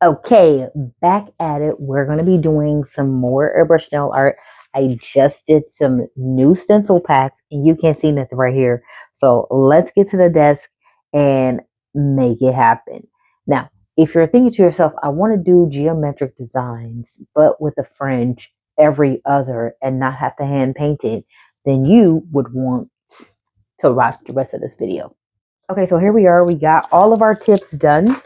Okay, back at it. We're going to be doing some more airbrush nail art. I just did some new stencil packs and you can't see nothing right here. So let's get to the desk and make it happen. Now, if you're thinking to yourself, I want to do geometric designs, but with a fringe every other and not have to hand paint it, then you would want to watch the rest of this video. Okay, so here we are. We got all of our tips done.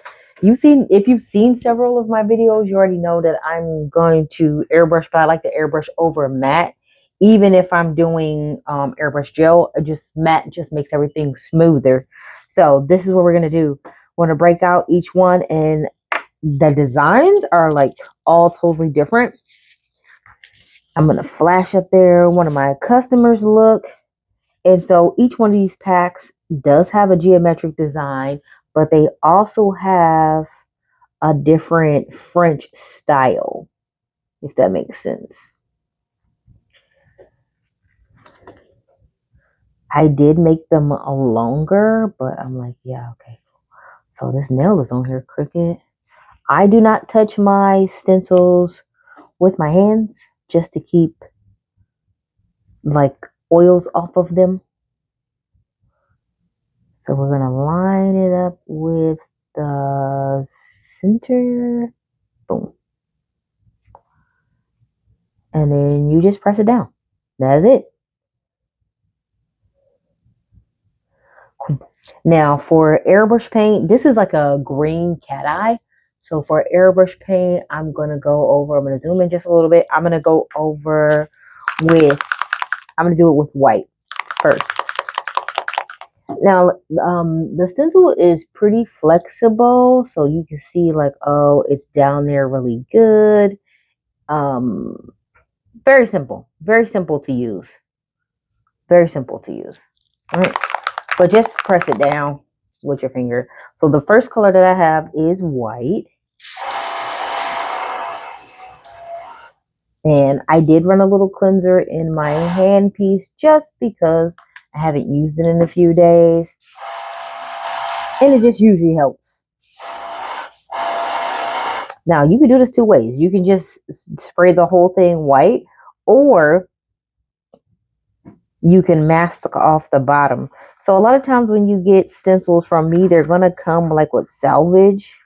If you've seen several of my videos, you already know that I'm going to airbrush, but I like to airbrush over matte. Even if I'm doing airbrush gel, matte just makes everything smoother. So this is what we're gonna do. We're gonna break out each one, and the designs are like all totally different. I'm gonna flash up there one of my customers' look. And so each one of these packs does have a geometric design, but they also have a different French style, if that makes sense. I did make them longer, but I'm like, yeah, okay. So this nail is on here crooked. I do not touch my stencils with my hands just to keep like oils off of them. So we're going to line it up with the center. Boom. And then you just press it down. That's it. Now for airbrush paint, this is like a green cat eye. So for airbrush paint, I'm going to zoom in just a little bit. I'm going to do it with white first. Now, the stencil is pretty flexible. So you can see like, oh, it's down there really good. Very simple to use. Very simple to use. All right. But just press it down with your finger. So the first color that I have is white. And I did run a little cleanser in my hand piece just because I haven't used it in a few days. And it just usually helps. Now, you can do this two ways. You can just spray the whole thing white, or you can mask off the bottom. So a lot of times when you get stencils from me, they're going to come like with salvage.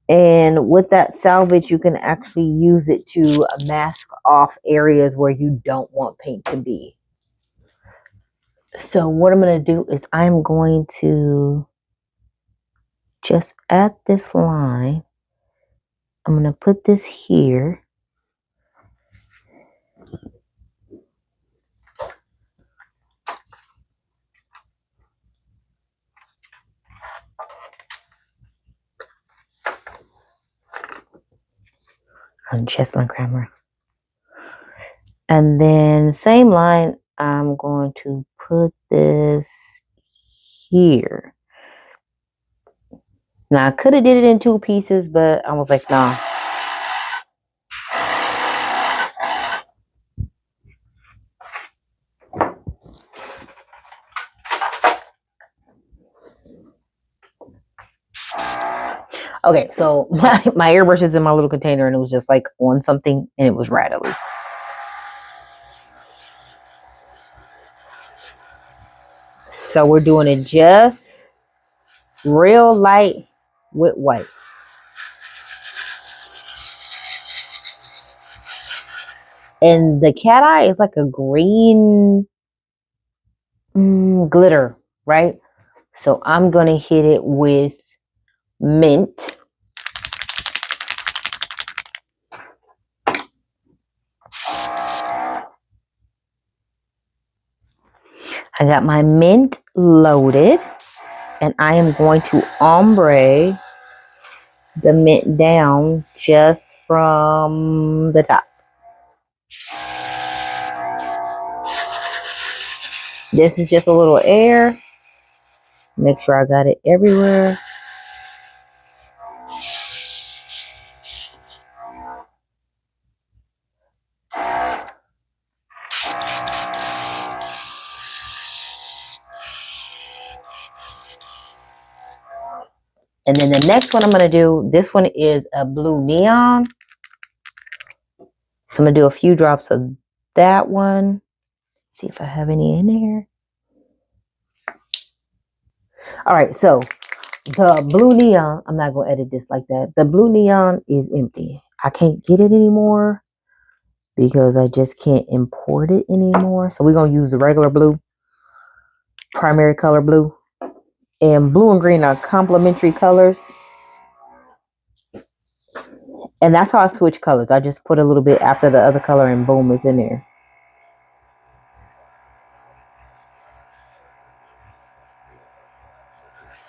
And with that salvage, you can actually use it to mask off areas where you don't want paint to be. So what I'm going to do is I'm going to just at this line, I'm going to put this here. Adjust my camera. And then same line, I'm going to put this here. Now I could have did it in two pieces, but I was like, nah. Okay, so my airbrush is in my little container and it was just like on something and it was rattly. So we're doing it just real light with white. And the cat eye is like a green glitter, right? So I'm going to hit it with mint. I got my mint loaded and I am going to ombre the mint down just from the top. This is just a little air. Make sure I got it everywhere. And then the next one I'm going to do, this one is a blue neon. So I'm going to do a few drops of that one. See if I have any in here. All right, so the blue neon, I'm not going to edit this like that. The blue neon is empty. I can't get it anymore because I just can't import it anymore. So we're going to use the regular blue, primary color blue. And blue and green are complementary colors. And that's how I switch colors. I just put a little bit after the other color and boom, it's in there.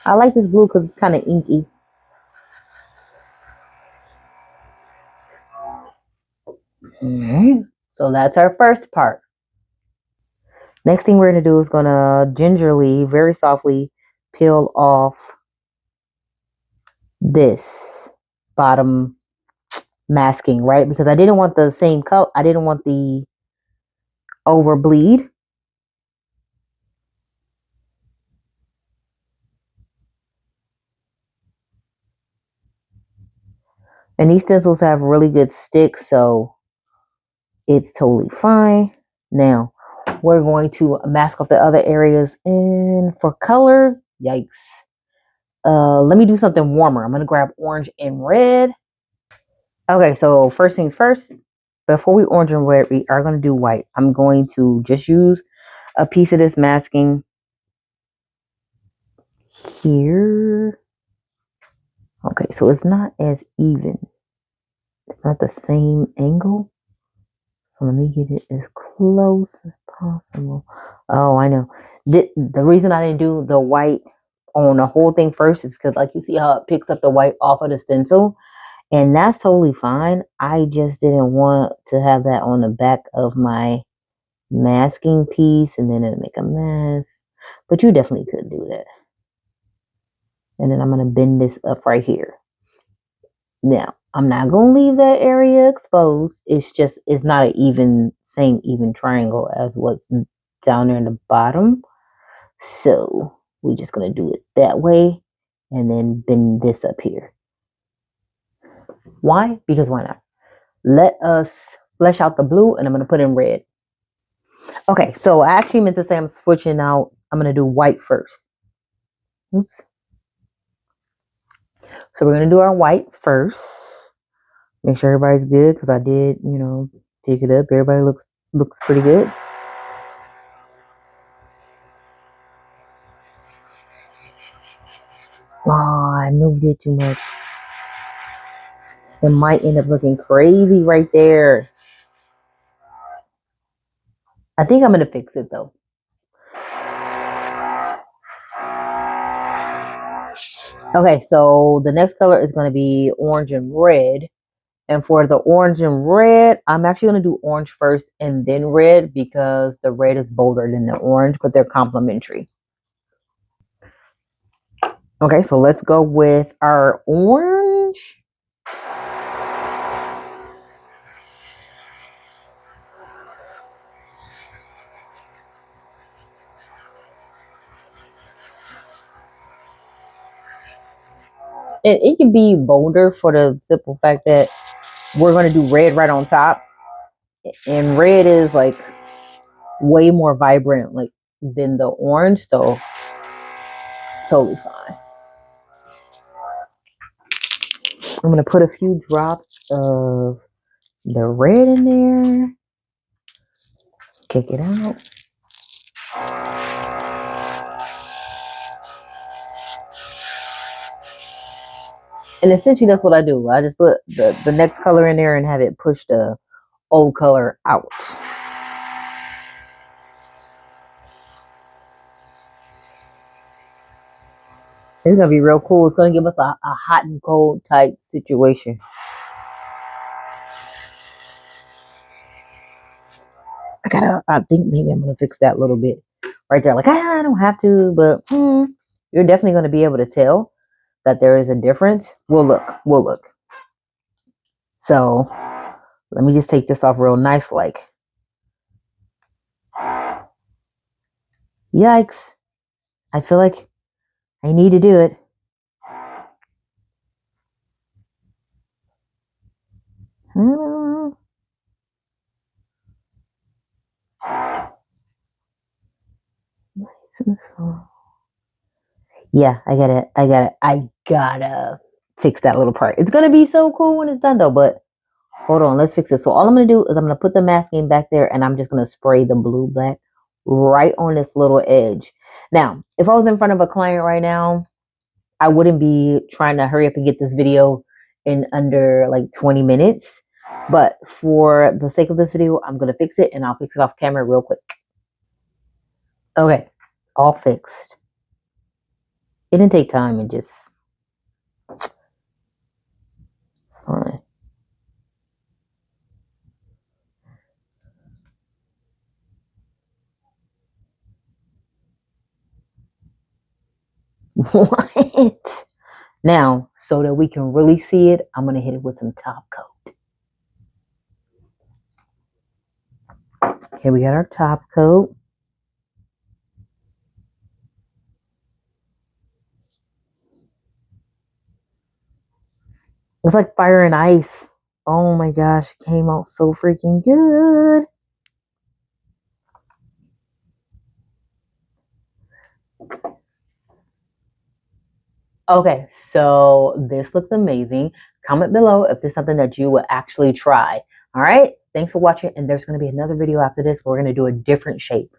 I like this blue because it's kind of inky. So that's our first part. Next thing we're going to do is going to gingerly, very softly peel off this bottom masking, right? Because I didn't want the same color. I didn't want the over bleed. And these stencils have really good sticks, so it's totally fine. Now, we're going to mask off the other areas. And for color, yikes. Let me do something warmer. I'm going to grab orange and red. Okay, so first things first, before we orange and red, we are going to do white. I'm going to just use a piece of this masking here. Okay, so it's not as even. It's not the same angle. So let me get it as close as possible. Oh, I know. The reason I didn't do the white on the whole thing first is because, like, you see how it picks up the white off of the stencil? And that's totally fine. I just didn't want to have that on the back of my masking piece and then it'll make a mess. But you definitely could do that. And then I'm going to bend this up right here. Now, I'm not going to leave that area exposed. It's just, it's not an same even triangle as what's down there in the bottom. So we're just going to do it that way and then bend this up here. Why? Because why not? Let us flesh out the blue and I'm going to put in red. Okay, so I actually meant to say I'm switching out. I'm going to do white first. Oops. So we're going to do our white first. Make sure everybody's good because I did, pick it up. Everybody looks pretty good. Oh, I moved it too much. It might end up looking crazy right there. I think I'm going to fix it though. Okay, so the next color is going to be orange and red. And for the orange and red, I'm actually going to do orange first and then red because the red is bolder than the orange, but they're complementary. Okay, so let's go with our orange. It can be bolder for the simple fact that we're going to do red right on top. And red is like way more vibrant like than the orange, so it's totally fine. I'm going to put a few drops of the red in there. Kick it out. And essentially that's what I do. I just put the next color in there and have it push the old color out. It's gonna be real cool. It's gonna give us a hot and cold type situation. I think maybe I'm gonna fix that a little bit right there. Like, I don't have to, but you're definitely gonna be able to tell that there is a difference. We'll look. So let me just take this off real nice, like. Yikes. I feel like I need to do it. Yeah, I get it. I gotta fix that little part. It's gonna be so cool when it's done though, but hold on, let's fix it. So all I'm gonna do is I'm gonna put the masking back there and I'm just gonna spray the blue black right on this little edge. Now, if I was in front of a client right now, I wouldn't be trying to hurry up and get this video in under like 20 minutes. But for the sake of this video, I'm gonna fix it and I'll fix it off camera real quick. Okay, all fixed. It didn't take time, it just it's fine. What? Now, so that we can really see it, I'm gonna hit it with some top coat. Okay, we got our top coat. It's like fire and ice. Oh my gosh, it came out so freaking good. Okay, so this looks amazing. Comment below if there's something that you would actually try. All right, thanks for watching. And there's going to be another video after this where we're going to do a different shape.